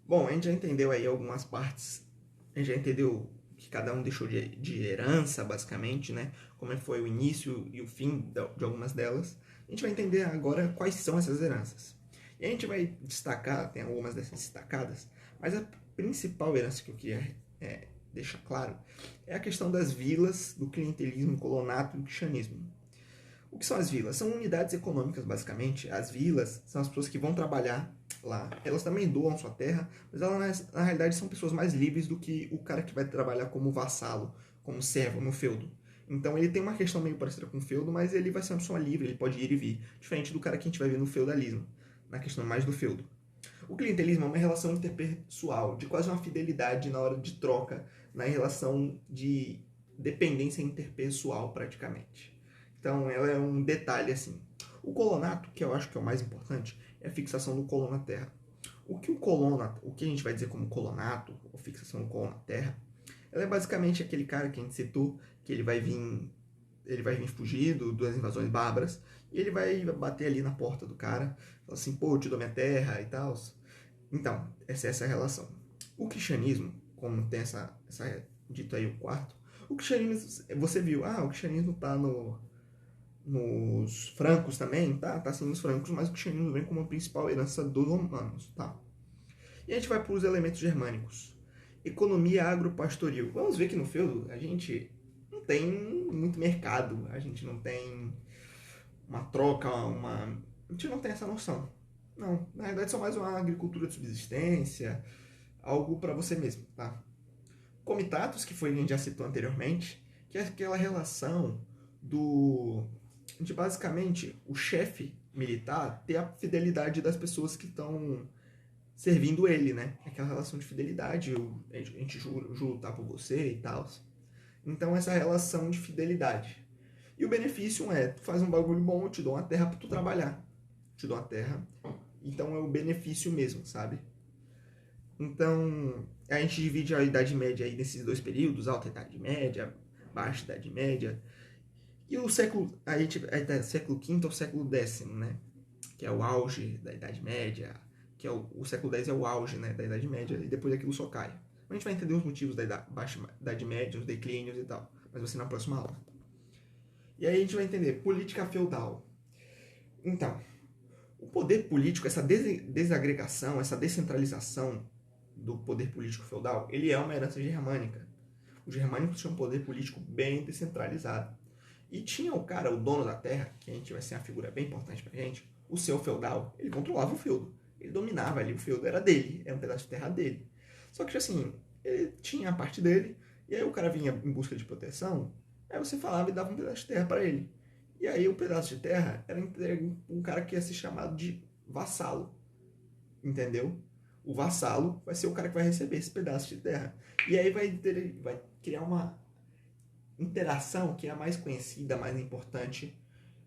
Bom, a gente já entendeu aí algumas partes, a gente já entendeu que cada um deixou de herança, basicamente, né? Como foi o início e o fim de algumas delas. A gente vai entender agora quais são essas heranças. E a gente vai destacar, tem algumas dessas destacadas, mas a principal herança que eu queria deixar claro é a questão das vilas, do clientelismo, colonato e do cristianismo. O que são as vilas? São unidades econômicas, basicamente. As vilas são as pessoas que vão trabalhar lá. Elas também doam sua terra, mas elas, na realidade, são pessoas mais livres do que o cara que vai trabalhar como vassalo, como servo no feudo. Então ele tem uma questão meio parecida com o feudo, mas ele vai ser uma pessoa livre, ele pode ir e vir. Diferente do cara que a gente vai ver no feudalismo, na questão mais do feudo. O clientelismo é uma relação interpessoal, de quase uma fidelidade na hora de troca, na relação de dependência interpessoal, praticamente. Então, ela é um detalhe assim. O colonato, que eu acho que é o mais importante, é a fixação do colono na terra. O que a gente vai dizer como colonato, ou fixação do colono na terra, ela é basicamente aquele cara que a gente citou, que ele vai vir fugido das invasões bárbaras, e ele vai bater ali na porta do cara, falar assim, pô, eu te dou minha terra e tal. Então, essa é a relação. O cristianismo, como tem essa dito aí o quarto, o cristianismo, você viu, o cristianismo tá nos francos também, tá sim nos francos, mas o cristianismo vem como a principal herança dos romanos, tá? E a gente vai para os elementos germânicos. Economia agropastoril. Vamos ver que no feudo a gente não tem muito mercado, a gente não tem uma troca, a gente não tem essa noção. Não, na verdade são mais uma agricultura de subsistência, algo para você mesmo, tá? Comitatus, que foi a gente já citou anteriormente, que é aquela relação do de basicamente o chefe militar ter a fidelidade das pessoas que estão servindo ele, né? Aquela relação de fidelidade, a gente jura lutar por você e tal. Então, essa relação de fidelidade. E o benefício é, tu faz um bagulho bom, eu te dou uma terra pra tu trabalhar. Te dou uma terra. Então, é o benefício mesmo, sabe? Então, a gente divide a Idade Média aí nesses dois períodos, Alta Idade Média, Baixa Idade Média. E o século, a gente aí tá século V ao século X, né? Que é o auge da Idade Média, que é o século X é o auge, né, da Idade Média, e depois aquilo só cai. A gente vai entender os motivos da Baixa Idade Média, os declínios e tal, mas vai ser na próxima aula. E aí a gente vai entender política feudal. Então, o poder político, essa desagregação, essa descentralização do poder político feudal, ele é uma herança germânica. Os germânicos tinham um poder político bem descentralizado. E tinha o cara, o dono da terra, que a gente vai ser uma figura bem importante pra gente, o seu feudal, ele controlava o feudo. Ele dominava ali, o feudo era dele, era um pedaço de terra dele. Só que assim, ele tinha a parte dele, e aí o cara vinha em busca de proteção, aí você falava e dava um pedaço de terra para ele. E aí o pedaço de terra era entregue um cara que ia ser chamado de vassalo, entendeu? O vassalo vai ser o cara que vai receber esse pedaço de terra. E aí vai criar uma interação que é a mais conhecida, a mais importante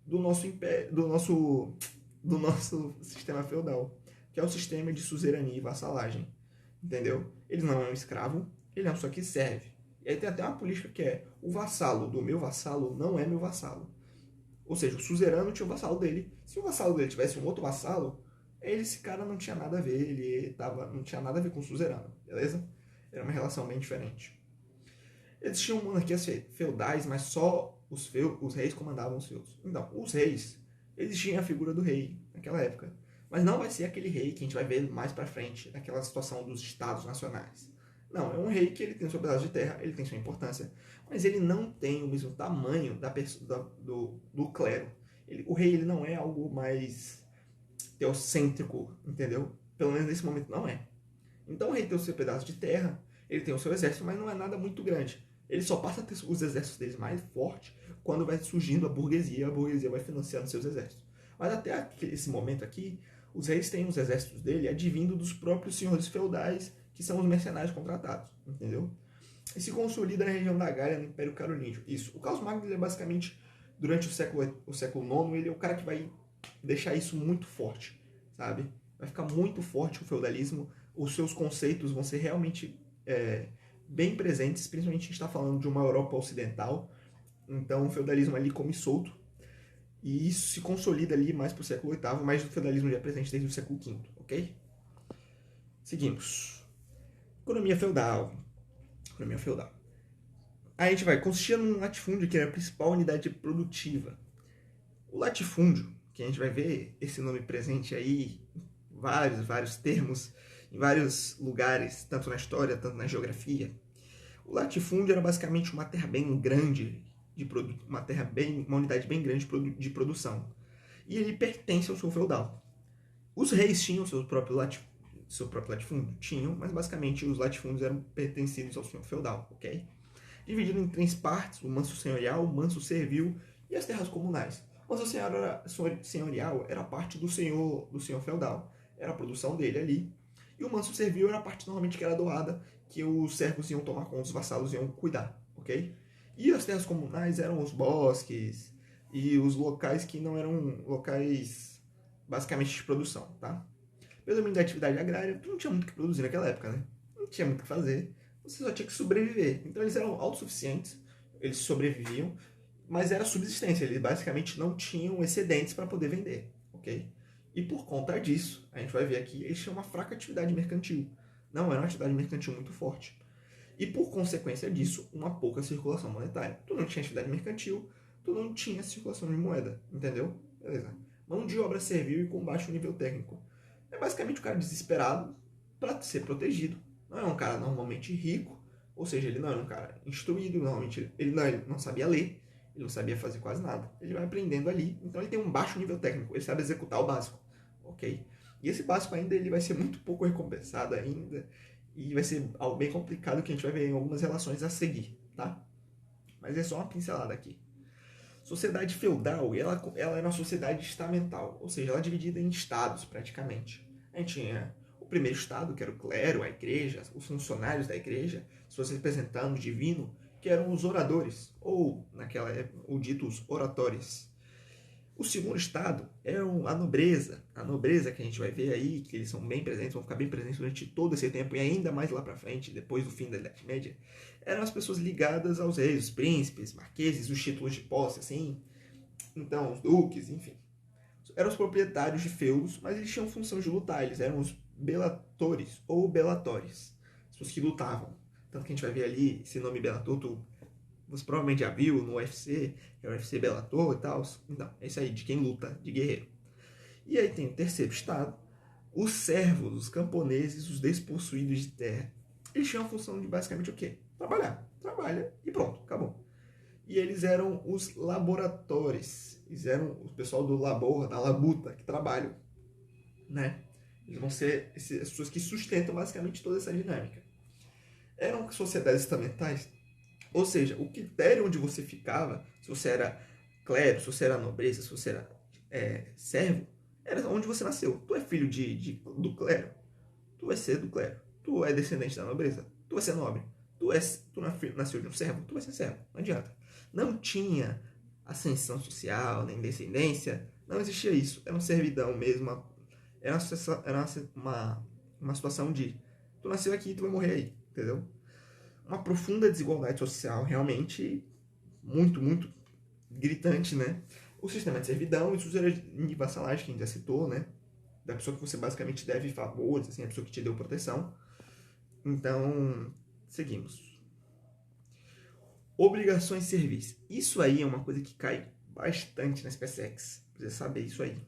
do nosso império, do nosso sistema feudal, que é o sistema de suzerania e vassalagem, entendeu? Ele não é um escravo, ele é um só que serve. E aí tem até uma política que é o vassalo do meu vassalo não é meu vassalo. Ou seja, o suzerano tinha o vassalo dele. Se o vassalo dele tivesse um outro vassalo, esse cara não tinha nada a ver, não tinha nada a ver com o suzerano, beleza? Era uma relação bem diferente. Eles tinham monarquias feudais, mas só os reis comandavam os feudos. Então, os reis, eles tinham a figura do rei naquela época. Mas não vai ser aquele rei que a gente vai ver mais pra frente, naquela situação dos estados nacionais. Não, é um rei que ele tem seu pedaço de terra, ele tem sua importância, mas ele não tem o mesmo tamanho do clero. O rei ele não é algo mais teocêntrico, entendeu? Pelo menos nesse momento não é. Então o rei tem o seu pedaço de terra, ele tem o seu exército, mas não é nada muito grande. Ele só passa a ter os exércitos deles mais fortes quando vai surgindo a burguesia, e a burguesia vai financiando seus exércitos. Mas até esse momento aqui, os reis têm os exércitos dele advindo dos próprios senhores feudais, que são os mercenários contratados, entendeu? E se consolida na região da Gália, no Império Carolíngio. Isso. O Carlos Magno é basicamente, durante o século IX, ele é o cara que vai deixar isso muito forte, sabe? Vai ficar muito forte o feudalismo, os seus conceitos vão ser realmente bem presentes, principalmente a gente está falando de uma Europa ocidental, então o feudalismo ali come solto, e isso se consolida ali mais para o século VIII, mas o feudalismo já é presente desde o século V, ok? Seguimos. Economia feudal. Economia feudal. A gente vai, consistia num latifúndio que era a principal unidade produtiva. O latifúndio, que a gente vai ver esse nome presente aí, vários termos, em vários lugares, tanto na história, tanto na geografia. O latifúndio era basicamente uma terra bem grande, uma unidade bem grande de produção. E ele pertence ao seu feudal. Os reis tinham seu próprio latifúndio? Tinham, mas basicamente os latifúndios eram pertencidos ao senhor feudal, ok? Dividido em 3 partes, o manso senhorial, o manso servil e as terras comunais. O manso senhorial era parte do senhor feudal, era a produção dele ali. E o manso servil era a parte normalmente que era doada, que os servos iam tomar conta, os vassalos iam cuidar, ok? E as terras comunais eram os bosques e os locais que não eram locais basicamente de produção, tá? Pelo menos da atividade agrária, tu não tinha muito o que produzir naquela época, né? Não tinha muito o que fazer, você só tinha que sobreviver. Então eles eram autossuficientes, eles sobreviviam, mas era subsistência, eles basicamente não tinham excedentes para poder vender, ok? E por conta disso, a gente vai ver aqui, eles tinham uma fraca atividade mercantil. Não era uma atividade mercantil muito forte. E por consequência disso, uma pouca circulação monetária. Tu não tinha atividade mercantil, tu não tinha circulação de moeda, entendeu? Beleza. Mão de obra servil e com baixo nível técnico. É basicamente o cara desesperado para ser protegido. Não é um cara normalmente rico, ou seja, ele não era um cara instruído, normalmente ele não sabia ler, ele não sabia fazer quase nada. Ele vai aprendendo ali, então ele tem um baixo nível técnico, ele sabe executar o básico, ok? E esse básico ainda ele vai ser muito pouco recompensado ainda, e vai ser algo bem complicado que a gente vai ver em algumas relações a seguir, tá? Mas é só uma pincelada aqui. Sociedade feudal, ela era uma sociedade estamental, ou seja, ela é dividida em estados praticamente. A gente tinha o primeiro estado, que era o clero, a igreja, os funcionários da igreja, seus representantes divino, que eram os oradores, ou naquela época, o ditos oratores. O segundo estado é a nobreza. A nobreza que a gente vai ver aí, que eles são bem presentes, vão ficar bem presentes durante todo esse tempo e ainda mais lá para frente, depois do fim da Idade Média, eram as pessoas ligadas aos reis, os príncipes, marqueses, os títulos de posse, assim, então os duques, enfim. Eram os proprietários de feudos, mas eles tinham função de lutar, eles eram os belatores ou belatores, as pessoas que lutavam. Tanto que a gente vai ver ali esse nome Bellator, você provavelmente já viu no UFC, que é o UFC Bellator e tal. Então, é isso aí, de quem luta, de guerreiro. E aí tem o terceiro estado, os servos, os camponeses, os despossuídos de terra. Eles tinham a função de basicamente o quê? Trabalhar. Trabalha e pronto, acabou. E eles eram os laboratores. Eles eram o pessoal do labor, da labuta, que trabalham, né? Eles vão ser as pessoas que sustentam basicamente toda essa dinâmica. Eram sociedades estamentais, ou seja, o critério onde você ficava, se você era clero, se você era nobreza, se você era servo, era onde você nasceu. Tu é filho do clero, tu vai ser do clero. Tu é descendente da nobreza, tu vai ser nobre. Tu nasceu de um servo, tu vai ser servo. Não adianta. Não tinha ascensão social, nem descendência, não existia isso. Era uma servidão mesmo. Era uma situação de tu nasceu aqui e tu vai morrer aí, entendeu? Uma profunda desigualdade social, realmente muito, muito gritante, né? O sistema de servidão, isso era de vassalagem, que a gente já citou, né? Da pessoa que você basicamente deve favores, assim, a pessoa que te deu proteção. Então, seguimos. Obrigações de serviço. Isso aí é uma coisa que cai bastante na SpaceX. Precisa saber isso aí.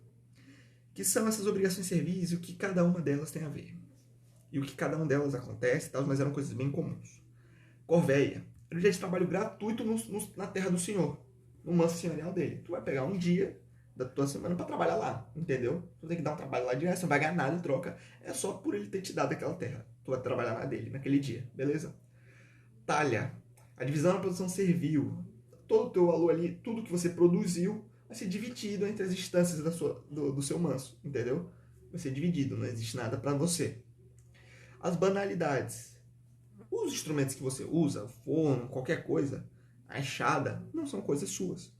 Que são essas obrigações de serviço e o que cada uma delas tem a ver. E o que cada uma delas acontece e tal, mas eram coisas bem comuns. Corveia. Era um dia de trabalho gratuito na terra do senhor. No manso senhorial dele. Tu vai pegar um dia da tua semana para trabalhar lá, entendeu? Tu tem que dar um trabalho lá direto, você não vai ganhar nada em troca. É só por ele ter te dado aquela terra. Tu vai trabalhar na dele, naquele dia, beleza? Talha. A divisão da produção servil. Todo o teu valor ali, tudo que você produziu, vai ser dividido entre as instâncias do seu manso, entendeu? Vai ser dividido, não existe nada para você. As banalidades. Os instrumentos que você usa, forno, qualquer coisa, a enxada, não são coisas suas.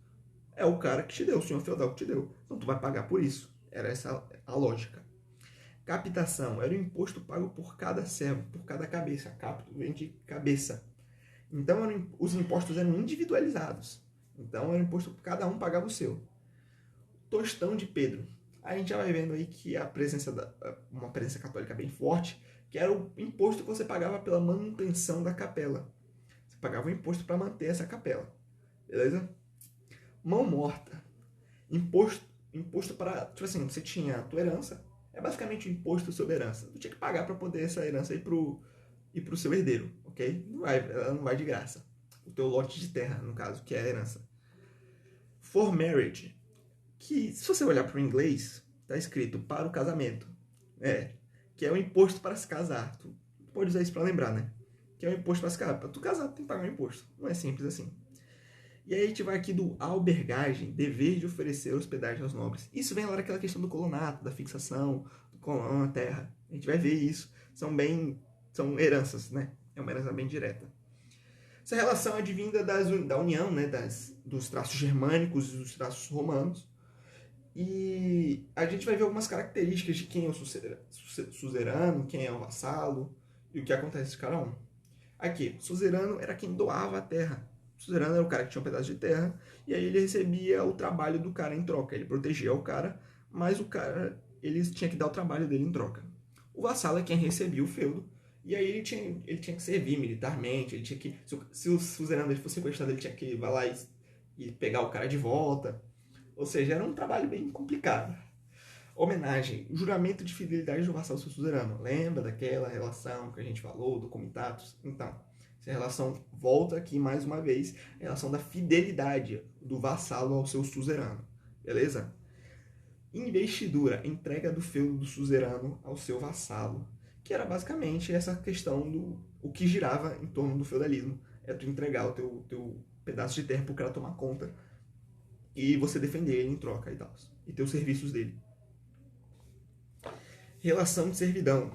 É o cara que te deu, o senhor feudal que te deu. Então tu vai pagar por isso. Era essa a lógica. Captação era o imposto pago por cada servo, por cada cabeça. Capto vem de cabeça. Então os impostos eram individualizados. Então era o imposto que cada um pagava o seu. Tostão de Pedro. A gente já vai vendo aí que uma presença católica bem forte, que era o imposto que você pagava pela manutenção da capela. Você pagava um imposto para manter essa capela, beleza? Mão morta. Imposto para, tipo assim, você tinha a tua herança, é basicamente o imposto sobre herança. Tu tinha que pagar para poder essa herança ir pro seu herdeiro, ok? Ela não vai de graça. O teu lote de terra, no caso, que é a herança. For marriage, que se você olhar para o inglês, tá escrito para o casamento. Que é o imposto para se casar. Tu pode usar isso para lembrar, né? Que é o imposto para se casar. Para tu casar, tu tem que pagar um imposto. Não é simples assim. E aí a gente vai aqui do albergagem, dever de oferecer hospedagem aos nobres. Isso vem lá daquela questão do colonato, da fixação, do colono na terra. A gente vai ver isso. São heranças, né? É uma herança bem direta. Essa relação é advinda da união, né? Dos traços germânicos e dos traços romanos. E a gente vai ver algumas características de quem é o suzerano, quem é o vassalo e o que acontece de cada um. Aqui, o suzerano era quem doava a terra. O suzerano era o cara que tinha um pedaço de terra e aí ele recebia o trabalho do cara em troca. Ele protegia o cara, mas o cara ele tinha que dar o trabalho dele em troca. O vassalo é quem recebia o feudo e aí ele tinha que servir militarmente. Ele tinha que, se o suzerano ele fosse sequestrado, ele tinha que ir lá e pegar o cara de volta. Ou seja, era um trabalho bem complicado. Homenagem, juramento de fidelidade do vassalo ao seu suzerano. Lembra daquela relação que a gente falou, do comitatus? Então, essa relação volta aqui mais uma vez, a relação da fidelidade do vassalo ao seu suzerano. Beleza? Investidura, entrega do feudo do suzerano ao seu vassalo. Que era basicamente essa questão do o que girava em torno do feudalismo. É tu entregar o teu pedaço de terra para o cara tomar conta e você defender ele em troca e tal. E ter os serviços dele. Relação de servidão.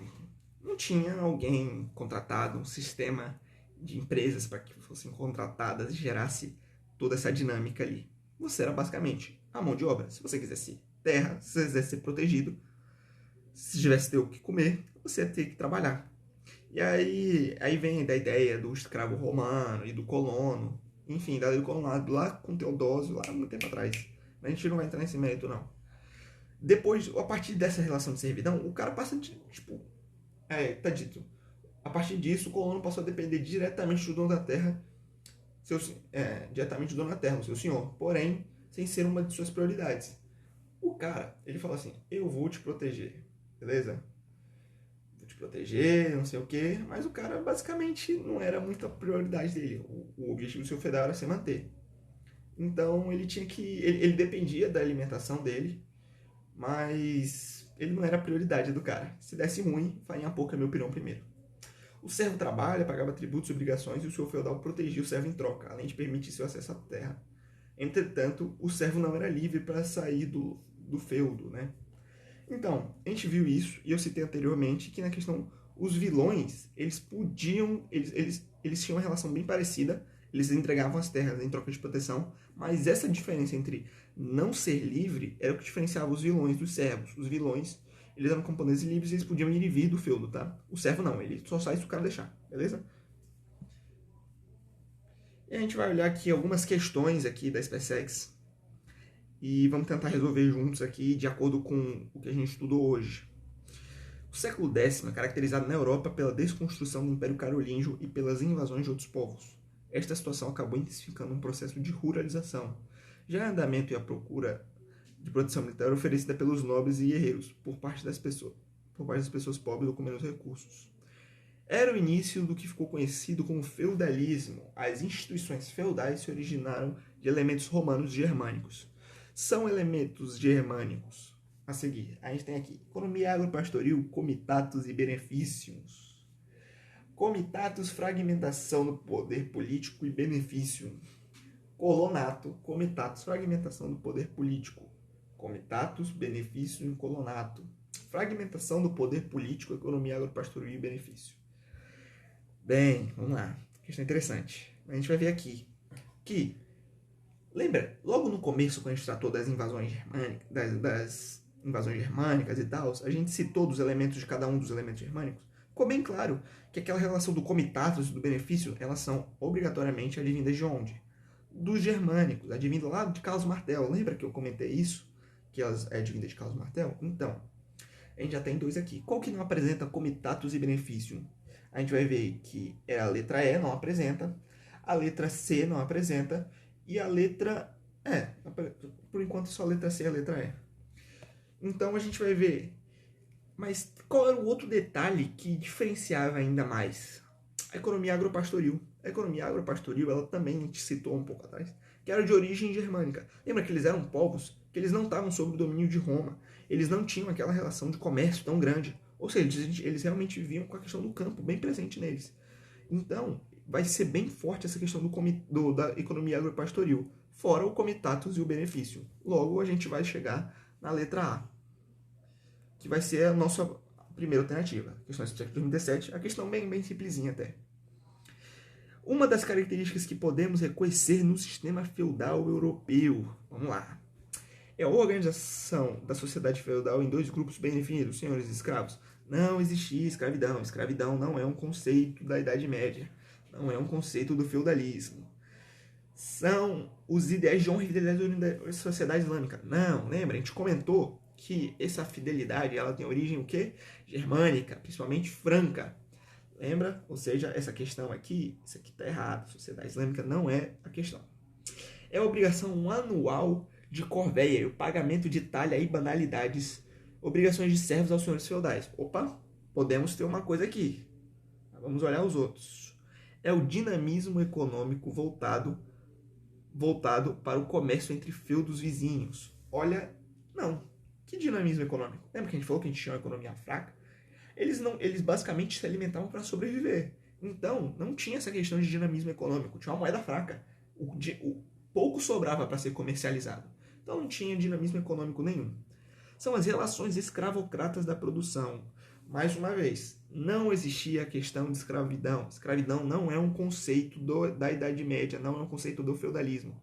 Não tinha alguém contratado, um sistema de empresas para que fossem contratadas e gerasse toda essa dinâmica ali. Você era basicamente a mão de obra. Se você quisesse terra, se você quisesse ser protegido, se tivesse ter o que comer, você ia ter que trabalhar. E aí vem da ideia do escravo romano e do colono, enfim, da lei do colonado, lá com Teodósio, lá muito tempo atrás. Mas a gente não vai entrar nesse mérito, não. Depois, a partir dessa relação de servidão, o cara passa de, tá dito. A partir disso, o colono passou a depender diretamente do dono da terra, diretamente do dono da terra, o seu senhor, porém, sem ser uma de suas prioridades. O cara, ele falou assim, eu vou te proteger, beleza? Vou te proteger, não sei o quê, mas o cara basicamente não era muita prioridade dele. O objetivo do seu feudal era se manter. Então ele dependia da alimentação dele, mas ele não era a prioridade do cara. Se desse ruim, farinha pouca meu pirão primeiro. O servo trabalha, pagava tributos e obrigações e o seu feudal protegia o servo em troca, além de permitir seu acesso à terra. Entretanto, o servo não era livre para sair do feudo, né? Então, a gente viu isso, e eu citei anteriormente que na questão, os vilões, eles tinham uma relação bem parecida, eles entregavam as terras em troca de proteção, mas essa diferença entre não ser livre era o que diferenciava os vilões dos servos. Os vilões, eles eram camponeses livres e eles podiam ir e vir do feudo, tá? O servo não, ele só sai se o cara deixar, beleza? E a gente vai olhar aqui algumas questões aqui da SpaceX e vamos tentar resolver juntos aqui de acordo com o que a gente estudou hoje. O século X é caracterizado na Europa pela desconstrução do Império Carolíngio e pelas invasões de outros povos. Esta situação acabou intensificando um processo de ruralização, já em andamento e a procura de proteção militar oferecida pelos nobres e guerreiros por parte das pessoas pobres ou com menos recursos. Era o início do que ficou conhecido como feudalismo. As instituições feudais se originaram de elementos romanos germânicos. São elementos germânicos. A seguir, a gente tem aqui economia agropastoril, comitatus e benefícios. Comitatus, fragmentação do poder político e benefício. Colonato, comitatus, fragmentação do poder político. Comitatus, benefício e colonato. Fragmentação do poder político, economia agropastoril e benefício. Bem, vamos lá. Questão interessante. A gente vai ver aqui que, lembra, logo no começo, quando a gente tratou das invasões germânicas, das invasões germânicas e tal, a gente citou dos elementos de cada um dos elementos germânicos. Ficou bem claro que aquela relação do comitatus e do benefício, elas são obrigatoriamente advindas de onde? Dos germânicos, advinda lá de Carlos Martel. Lembra que eu comentei isso? Que elas é advinda de Carlos Martel? Então, A gente já tem dois aqui. Qual que não apresenta comitatus e benefício? A gente vai ver que é a letra E, não apresenta. A letra C não apresenta. E a letra... por enquanto só a letra C e a letra E. Então a gente vai ver... Mas qual era o outro detalhe que diferenciava ainda mais? A economia agropastoril. A economia agropastoril, ela também a gente citou um pouco atrás, que era de origem germânica. Lembra que eles eram povos que eles não estavam sob o domínio de Roma. Eles não tinham aquela relação de comércio tão grande. Ou seja, eles realmente viviam com a questão do campo bem presente neles. Então, vai ser bem forte essa questão da economia agropastoril, fora o comitatus e o benefício. Logo, a gente vai chegar na letra A, que vai ser a nossa primeira alternativa. Questão de 2017, a questão bem simplesinha até. Uma das características que podemos reconhecer no sistema feudal europeu, vamos lá, é a organização da sociedade feudal em dois grupos bem definidos, senhores e escravos. Não existia escravidão. Escravidão não é um conceito da Idade Média. Não é um conceito do feudalismo. São os ideais de honra e fidelidade da sociedade islâmica. Não, lembra? A gente comentou que essa fidelidade ela tem origem o quê? Germânica, principalmente franca. Lembra? Ou seja, essa questão aqui, isso aqui está errado. Sociedade islâmica não é a questão. É a obrigação anual de corvéia e o pagamento de talha e banalidades, obrigações de servos aos senhores feudais. Opa, podemos ter uma coisa aqui. Vamos olhar os outros. É o dinamismo econômico voltado para o comércio entre feudos vizinhos. Olha, não. Que dinamismo econômico? Lembra que a gente falou que a gente tinha uma economia fraca? Eles basicamente se alimentavam para sobreviver. Então, não tinha essa questão de dinamismo econômico. Tinha uma moeda fraca. Pouco sobrava para ser comercializado. Então, não tinha dinamismo econômico nenhum. São as relações escravocratas da produção. Mais uma vez, não existia a questão de escravidão. Escravidão não é um conceito da Idade Média, não é um conceito do feudalismo.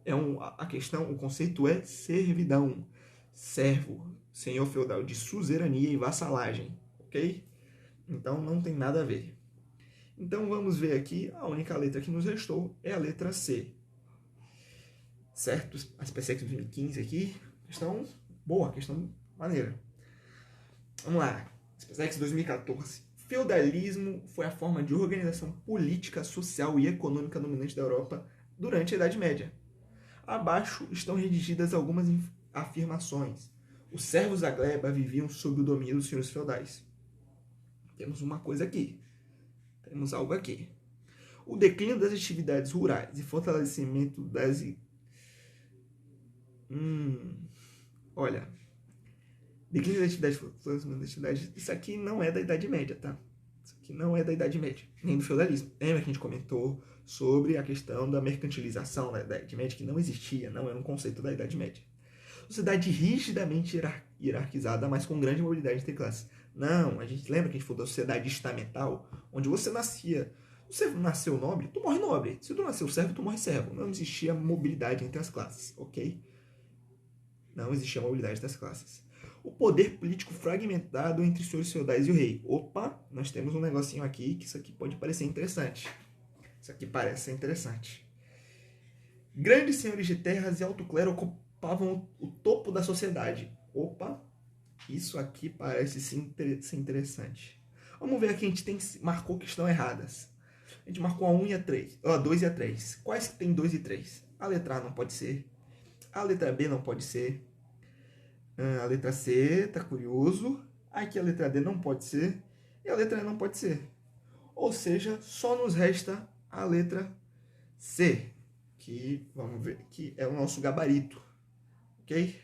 O conceito é servidão. Servo, senhor feudal, de suzerania e vassalagem. Ok? Então não tem nada a ver. Então vamos ver aqui, a única letra que nos restou é a letra C. Certo? A SpaceX 2015 aqui, questão boa, questão maneira. Vamos lá, SpaceX 2014. Feudalismo foi a forma de organização política, social e econômica dominante da Europa durante a Idade Média. Abaixo estão redigidas algumas afirmações. Os servos da gleba viviam sob o domínio dos senhores feudais. Temos uma coisa aqui. Temos algo aqui. O declínio das atividades rurais e fortalecimento das... Olha. Declínio das atividades, fortalecimento das atividades... Isso aqui não é da Idade Média, tá? Isso aqui não é da Idade Média, nem do feudalismo. Lembra que a gente comentou sobre a questão da mercantilização da Idade Média, que não existia, não era um conceito da Idade Média. Sociedade rigidamente hierarquizada, mas com grande mobilidade entre classes. Não, a gente lembra que a gente falou da sociedade estamental, onde você nascia. Se você nasceu nobre, tu morre nobre. Se tu nasceu servo, tu morre servo. Não existia mobilidade entre as classes, ok? Não existia mobilidade entre as classes. O poder político fragmentado entre os senhores feudais e o rei. Opa, nós temos um negocinho aqui, que isso aqui pode parecer interessante. Isso aqui parece ser interessante. Grandes senhores de terras e alto clero ocupavam o topo da sociedade. Opa, isso aqui parece ser interessante. Vamos ver aqui, a gente marcou que estão erradas. A gente marcou a 1 e a 3, a 2 e a 3. Quais que tem 2 e 3? A letra A não pode ser. A letra B não pode ser. A letra C, tá curioso. Aqui a letra D não pode ser. E a letra E não pode ser. Ou seja, só nos resta a letra C, que vamos ver, que é o nosso gabarito. Ok?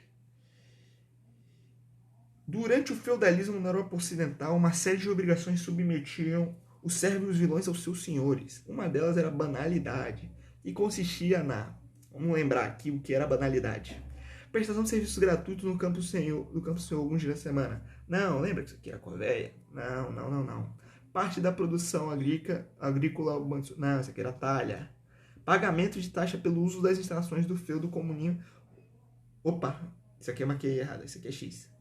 Durante o feudalismo na Europa Ocidental, uma série de obrigações submetiam os servos e os vilões aos seus senhores. Uma delas era a banalidade, e consistia na... Vamos lembrar aqui o que era a banalidade. Prestação de serviços gratuitos no campo senhor alguns dias da semana. Não, lembra que isso aqui era corvéia? Não. Parte da produção agrícola... Não, isso aqui era talha. Pagamento de taxa pelo uso das instalações do feudo comuninho. Opa, isso aqui eu marquei errado, isso aqui é X.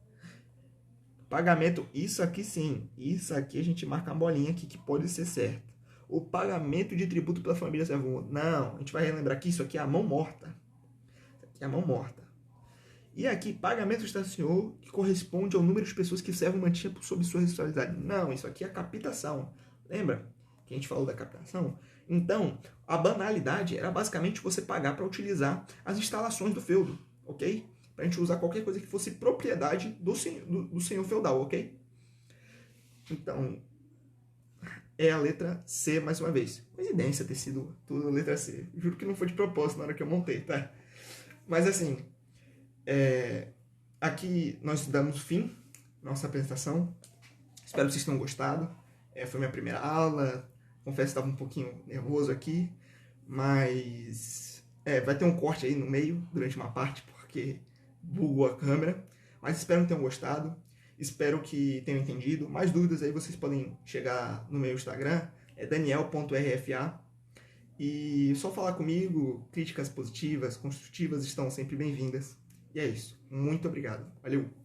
Pagamento, isso aqui sim. Isso aqui a gente marca uma bolinha aqui que pode ser certo. O pagamento de tributo pela família servo. Não, a gente vai relembrar que isso aqui é a mão morta. Isso aqui é a mão morta. E aqui, pagamento está senhor, que corresponde ao número de pessoas que servam mantinha sob sua responsabilidade. Não, isso aqui é captação. Lembra que a gente falou da captação? Então, a banalidade era basicamente você pagar para utilizar as instalações do feudo, ok? Para a gente usar qualquer coisa que fosse propriedade do senhor feudal, ok? Então, é a letra C mais uma vez. Coincidência ter sido tudo a letra C. Juro que não foi de propósito na hora que eu montei, tá? Mas assim, aqui nós damos fim à nossa apresentação. Espero que vocês tenham gostado. Foi minha primeira aula. Confesso que estava um pouquinho nervoso aqui. Mas vai ter um corte aí no meio, durante uma parte, porque bugou a câmera. Mas espero que tenham gostado. Espero que tenham entendido. Mais dúvidas aí vocês podem chegar no meu Instagram. É daniel.rfa. E só falar comigo. Críticas positivas, construtivas estão sempre bem-vindas. E é isso. Muito obrigado. Valeu!